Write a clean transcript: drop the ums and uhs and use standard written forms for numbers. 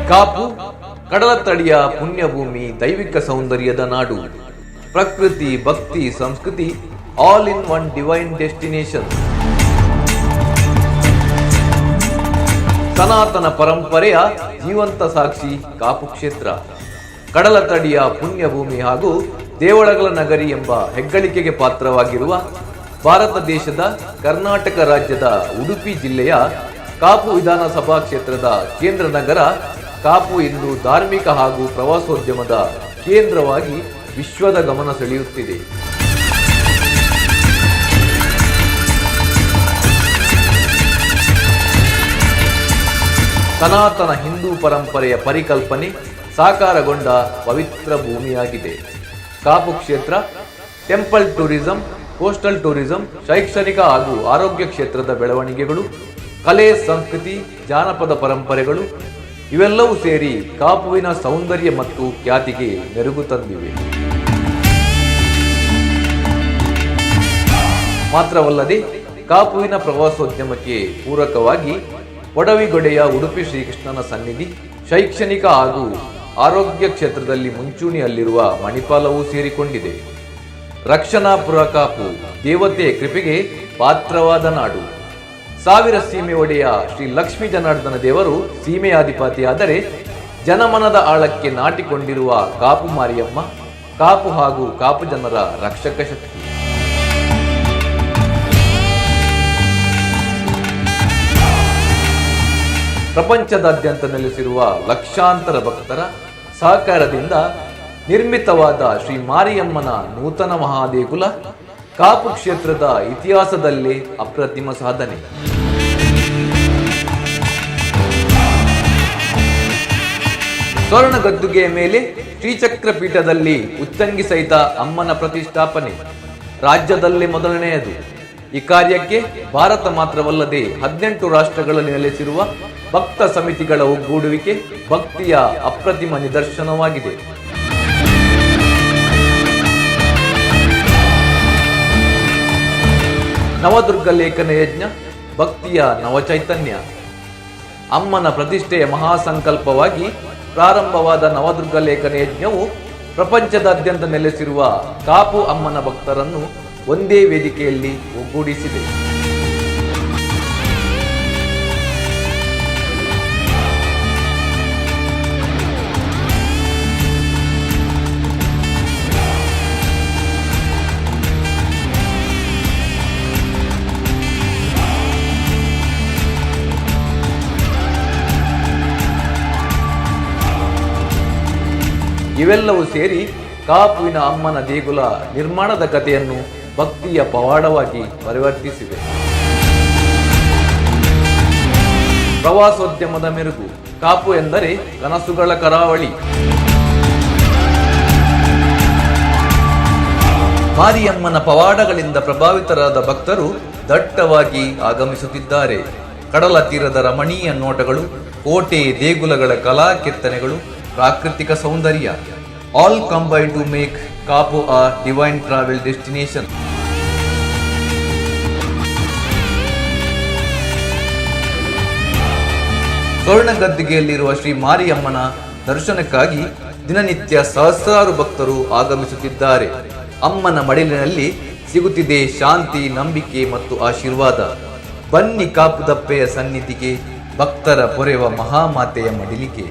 ಕಾಪು ಕಡಲ ತಡಿಯ ಪುಣ್ಯಭೂಮಿ, ದೈವಿಕ ಸೌಂದರ್ಯದ ನಾಡು, ಪ್ರಕೃತಿ, ಭಕ್ತಿ, ಸಂಸ್ಕೃತಿ all in one divine destination. ಸನಾತನ ಪರಂಪರೆಯ ಜೀವಂತ ಸಾಕ್ಷಿ ಕಾಪು ಕ್ಷೇತ್ರ. ಕಡಲ ತಡಿಯ ಪುಣ್ಯಭೂಮಿ ಹಾಗೂ ದೇವಳಗಳ ನಗರಿ ಎಂಬ ಹೆಗ್ಗಳಿಕೆಗೆ ಪಾತ್ರವಾಗಿರುವ ಭಾರತ ದೇಶದ ಕರ್ನಾಟಕ ರಾಜ್ಯದ ಉಡುಪಿ ಜಿಲ್ಲೆಯ ಕಾಪು ವಿಧಾನಸಭಾ ಕ್ಷೇತ್ರದ ಕೇಂದ್ರ ನಗರ ಕಾಪು ಇಂದು ಧಾರ್ಮಿಕ ಹಾಗೂ ಪ್ರವಾಸೋದ್ಯಮದ ಕೇಂದ್ರವಾಗಿ ವಿಶ್ವದ ಗಮನ ಸೆಳೆಯುತ್ತಿದೆ. ಸನಾತನ ಹಿಂದೂ ಪರಂಪರೆಯ ಪರಿಕಲ್ಪನೆ ಸಾಕಾರಗೊಂಡ ಪವಿತ್ರ ಭೂಮಿಯಾಗಿದೆ. ಕಾಪು ಕ್ಷೇತ್ರ ಟೆಂಪಲ್ ಟೂರಿಸಂ, ಕೋಸ್ಟಲ್ ಟೂರಿಸಂ, ಶೈಕ್ಷಣಿಕ ಹಾಗೂ ಆರೋಗ್ಯ ಕ್ಷೇತ್ರದ ಬೆಳವಣಿಗೆಗಳು, ಕಲೆ, ಸಂಸ್ಕೃತಿ, ಜಾನಪದ ಪರಂಪರೆಗಳು ಇವೆಲ್ಲವೂ ಸೇರಿ ಕಾಪುವಿನ ಸೌಂದರ್ಯ ಮತ್ತು ಖ್ಯಾತಿಗೆ ಮೆರುಗು ತಂದಿವೆ. ಮಾತ್ರವಲ್ಲದೆ ಕಾಪುವಿನ ಪ್ರವಾಸೋದ್ಯಮಕ್ಕೆ ಪೂರಕವಾಗಿ ಒಡವಿಗೊಡೆಯ ಉಡುಪಿ ಶ್ರೀಕೃಷ್ಣನ ಸನ್ನಿಧಿ, ಶೈಕ್ಷಣಿಕ ಹಾಗೂ ಆರೋಗ್ಯ ಕ್ಷೇತ್ರದಲ್ಲಿ ಮುಂಚೂಣಿಯಲ್ಲಿರುವ ಮಣಿಪಾಲವೂ ಸೇರಿಕೊಂಡಿದೆ. ರಕ್ಷಣಾಪುರ ಕಾಪು ದೇವತೆಯ ಕೃಪೆಗೆ ಪಾತ್ರವಾದ ನಾಡು. ಸಾವಿರ ಸೀಮೆ ಒಡೆಯ ಶ್ರೀ ಲಕ್ಷ್ಮೀ ಜನಾರ್ದನ ದೇವರು ಸೀಮೆಯಾಧಿಪತಿಯಾದರೆ ಜನಮನದ ಆಳಕ್ಕೆ ನಾಟಿಕೊಂಡಿರುವ ಕಾಪು ಮಾರಿಯಮ್ಮ, ಕಾಪು ಹಾಗೂ ಕಾಪು ಜನರ ರಕ್ಷಕ ಶಕ್ತಿ. ಪ್ರಪಂಚದಾದ್ಯಂತ ನೆಲೆಸಿರುವ ಲಕ್ಷಾಂತರ ಭಕ್ತರ ಸಹಕಾರದಿಂದ ನಿರ್ಮಿತವಾದ ಶ್ರೀ ಮಾರಿಯಮ್ಮನ ನೂತನ ಮಹಾದೇಗುಲ ಕಾಪು ಕ್ಷೇತ್ರದ ಇತಿಹಾಸದಲ್ಲೇ ಅಪ್ರತಿಮ ಸಾಧನೆ. ಸ್ವರ್ಣ ಗದ್ದುಗೆಯ ಮೇಲೆ ಶ್ರೀಚಕ್ರ ಪೀಠದಲ್ಲಿ ಉಚ್ಚಂಗಿ ಸಹಿತ ಅಮ್ಮನ ಪ್ರತಿಷ್ಠಾಪನೆ ರಾಜ್ಯದಲ್ಲೇ ಮೊದಲನೆಯದು. ಈ ಕಾರ್ಯಕ್ಕೆ ಭಾರತ ಮಾತ್ರವಲ್ಲದೆ 18 ರಾಷ್ಟ್ರಗಳಲ್ಲಿ ನೆಲೆಸಿರುವ ಭಕ್ತ ಸಮಿತಿಗಳ ಒಗ್ಗೂಡುವಿಕೆ ಭಕ್ತಿಯ ಅಪ್ರತಿಮ ನಿದರ್ಶನವಾಗಿದೆ. ನವದುರ್ಗ ಲೇಖನ ಯಜ್ಞ ಭಕ್ತಿಯ ನವಚೈತನ್ಯ. ಅಮ್ಮನ ಪ್ರತಿಷ್ಠೆಯ ಮಹಾಸಂಕಲ್ಪವಾಗಿ ಪ್ರಾರಂಭವಾದ ನವದುರ್ಗ ಲೇಖನ ಯಜ್ಞವು ಪ್ರಪಂಚದಾದ್ಯಂತ ನೆಲೆಸಿರುವ ಕಾಪು ಅಮ್ಮನ ಭಕ್ತರನ್ನು ಒಂದೇ ವೇದಿಕೆಯಲ್ಲಿ ಒಗ್ಗೂಡಿಸಿದೆ. ಇವೆಲ್ಲವೂ ಸೇರಿ ಕಾಪುವಿನ ಅಮ್ಮನ ದೇಗುಲ ನಿರ್ಮಾಣದ ಕಥೆಯನ್ನು ಭಕ್ತಿಯ ಪವಾಡವಾಗಿ ಪರಿವರ್ತಿಸಿವೆ. ಪ್ರವಾಸೋದ್ಯಮದ ಮೆರುಗು. ಕಾಪು ಎಂದರೆ ಕನಸುಗಳ ಕರಾವಳಿ. ಮಾರಿಯಮ್ಮನ ಪವಾಡಗಳಿಂದ ಪ್ರಭಾವಿತರಾದ ಭಕ್ತರು ದಟ್ಟವಾಗಿ ಆಗಮಿಸುತ್ತಿದ್ದಾರೆ. ಕಡಲ ತೀರದ ರಮಣೀಯ ನೋಟಗಳು, ಕೋಟೆ, ದೇಗುಲಗಳ ಕಲಾ ಕೆತ್ತನೆಗಳು, ಪ್ರಾಕೃತಿಕ ಸೌಂದರ್ಯ all combine to make Kapu a divine travel destination. ಸ್ವರ್ಣ ಗದ್ದಿಗೆಯಲ್ಲಿರುವ ಶ್ರೀ ಮಾರಿಯಮ್ಮನ ದರ್ಶನಕ್ಕಾಗಿ ದಿನನಿತ್ಯ ಸಹಸ್ರಾರು ಭಕ್ತರು ಆಗಮಿಸುತ್ತಿದ್ದಾರೆ. ಅಮ್ಮನ ಮಡಿಲಿನಲ್ಲಿ ಸಿಗುತ್ತಿದೆ ಶಾಂತಿ, ನಂಬಿಕೆ ಮತ್ತು ಆಶೀರ್ವಾದ. ಬನ್ನಿ ಕಾಪು ದಪ್ಪೆಯ ಸನ್ನಿಧಿಗೆ, ಭಕ್ತರ ಪೊರೆವ ಮಹಾಮಾತೆಯ ಮಡಿಲಿಗೆ.